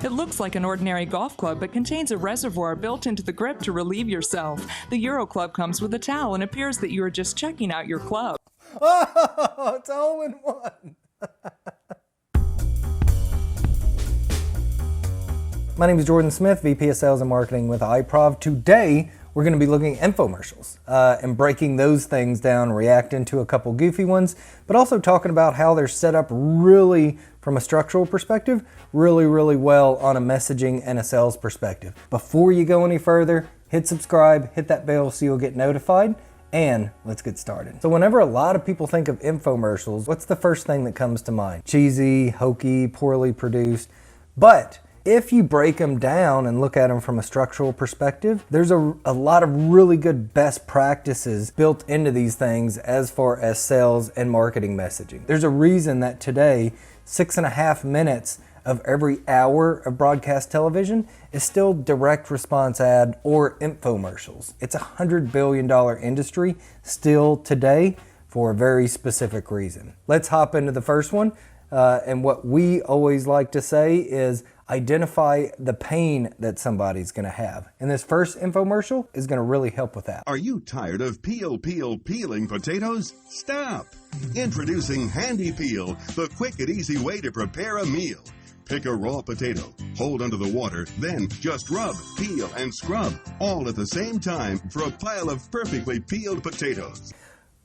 It looks like an ordinary golf club, but contains a reservoir built into the grip to relieve yourself. The Euro Club comes with a towel and appears that you are just checking out your club. Oh, it's all in one. My name is Jordan Smith, VP of Sales and Marketing with iProv. Today, we're going to be looking at infomercials and breaking those things down, reacting to a couple goofy ones, but also talking about how they're set up really from a structural perspective, really well on a messaging and a sales perspective. Before you go any further, hit subscribe, hit that bell so you'll get notified, and let's get started. So whenever a lot of people think of infomercials, what's the first thing that comes to mind? Cheesy, hokey, poorly produced, but if you break them down and look at them from a structural perspective, there's a lot of really good best practices built into these things as far as sales and marketing messaging. There's a reason that today, 6.5 minutes of every hour of broadcast television is still direct response ad or infomercials. It's a $100 billion industry still today for a very specific reason. Let's hop into the first one. And what we always like to say is identify the pain that somebody's going to have. And this first infomercial is going to really help with that. Are you tired of peeling potatoes? Stop! Introducing Handy Peel, the quick and easy way to prepare a meal. Pick a raw potato, hold under the water, then just rub, peel, and scrub, all at the same time for a pile of perfectly peeled potatoes.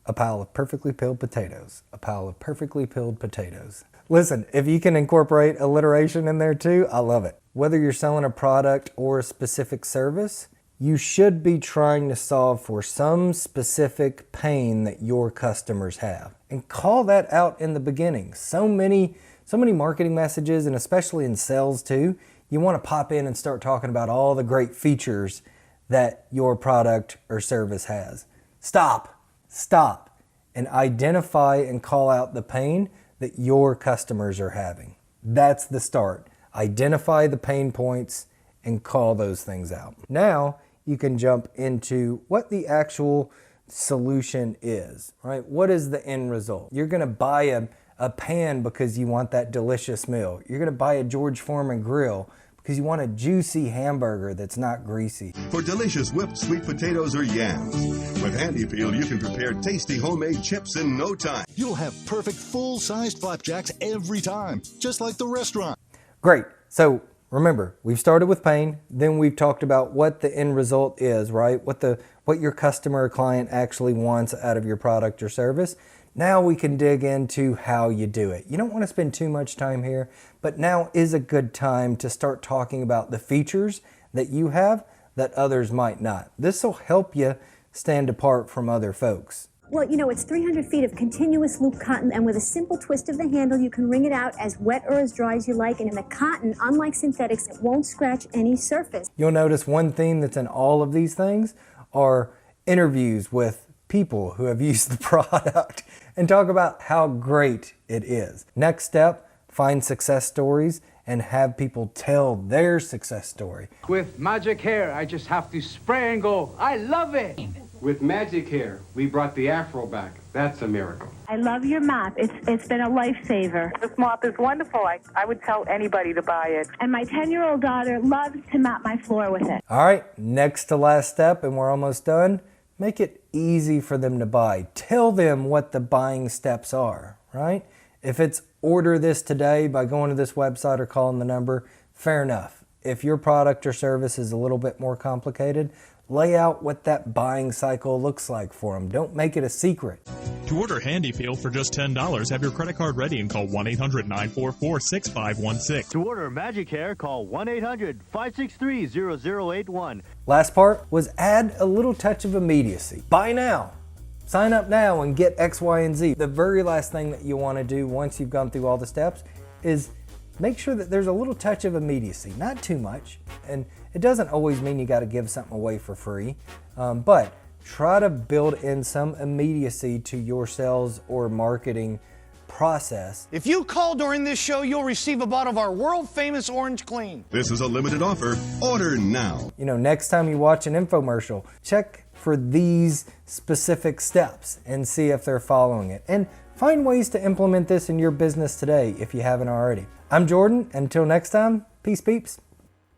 A pile of perfectly peeled potatoes. A pile of perfectly peeled potatoes. Listen, if you can incorporate alliteration in there too, I love it. Whether you're selling a product or a specific service, you should be trying to solve for some specific pain that your customers have. And call that out in the beginning. So many marketing messages, and especially in sales too, you want to pop in and start talking about all the great features that your product or service has. Stop, and identify and call out the pain that your customers are having. That's the start. Identify the pain points and call those things out. Now you can jump into what the actual solution is, right? What is the end result? You're gonna buy a pan because you want that delicious meal. You're gonna buy a George Foreman grill because you want a juicy hamburger that's not greasy. For delicious whipped sweet potatoes or yams. With Handy Peel, you can prepare tasty homemade chips in no time. You'll have perfect full-sized flapjacks every time, just like the restaurant. Great. So remember, we've started with pain, then we've talked about what the end result is, right? What your customer or client actually wants out of your product or service. Now we can dig into how you do it. You don't want to spend too much time here, but now is a good time to start talking about the features that you have that others might not. This will help you stand apart from other folks. Well, you know, it's 300 feet of continuous loop cotton, and with a simple twist of the handle, you can wring it out as wet or as dry as you like. And in the cotton, unlike synthetics, it won't scratch any surface. You'll notice one theme that's in all of these things are interviews with people who have used the product and talk about how great it is. Next step, find success stories and have people tell their success story. With Magic Hair, I just have to spray and go, I love it! With Magic Hair, we brought the afro back. That's a miracle. I love your mop. It's been a lifesaver. This mop is wonderful. I would tell anybody to buy it. And my 10-year-old daughter loves to mop my floor with it. All right, next to last step, and we're almost done. Make it easy for them to buy. Tell them what the buying steps are, right? If it's order this today by going to this website or calling the number, fair enough. If your product or service is a little bit more complicated, lay out what that buying cycle looks like for them. Don't make it a secret. To order Handy Peel for just $10, have your credit card ready and call 1-800-944-6516. To order Magic Hair, call 1-800-563-0081. Last part was add a little touch of immediacy. Buy now. Sign up now and get X, Y, and Z. The very last thing that you want to do once you've gone through all the steps is make sure that there's a little touch of immediacy, not too much. And it doesn't always mean you got to give something away for free, but try to build in some immediacy to your sales or marketing process. If you call during this show, you'll receive a bottle of our world-famous Orange Clean. This is a limited offer. Order now. You know, next time you watch an infomercial, check for these specific steps and see if they're following it. And find ways to implement this in your business today if you haven't already. I'm Jordan. Until next time, Peace, peeps.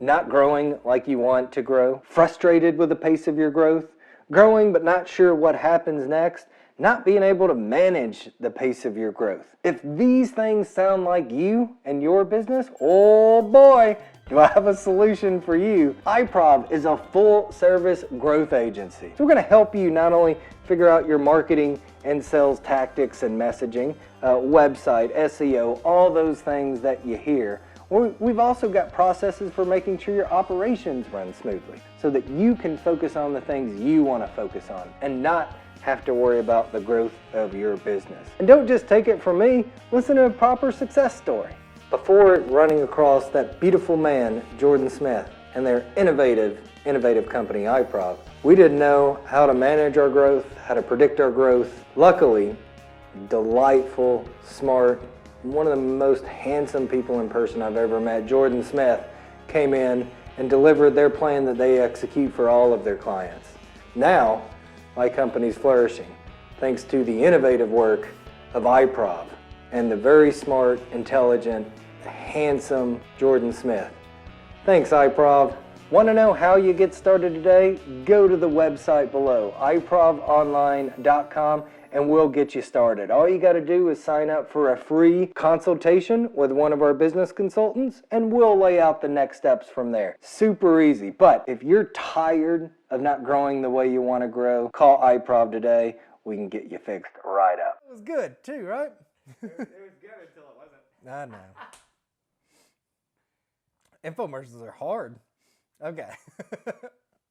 Not growing like you want to grow, frustrated with the pace of your growth, growing but not sure what happens next, not being able to manage the pace of your growth. If these things sound like you and your business, oh boy, do I have a solution for you. iProv is a full-service growth agency. So we're going to help you not only figure out your marketing and sales tactics and messaging, website, SEO, all those things that you hear. We've also got processes for making sure your operations run smoothly so that you can focus on the things you want to focus on and not have to worry about the growth of your business. And don't just take it from me, listen to a proper success story. Before running across that beautiful man, Jordan Smith, and their innovative company, iProv, we didn't know how to manage our growth, how to predict our growth. Luckily, delightful, smart, one of the most handsome people in person I've ever met, Jordan Smith, came in and delivered their plan that they execute for all of their clients. Now, my company's flourishing thanks to the innovative work of iProv and the very smart, intelligent, handsome Jordan Smith. Thanks, iProv. Want to know how you get started today? Go to the website below, iprovonline.com, and we'll get you started. All you got to do is sign up for a free consultation with one of our business consultants, and we'll lay out the next steps from there. Super easy. But if you're tired of not growing the way you want to grow, call iProv today. We can get you fixed right up. It was good too, right? It was good until it wasn't. I know. Infomercials are hard. Okay.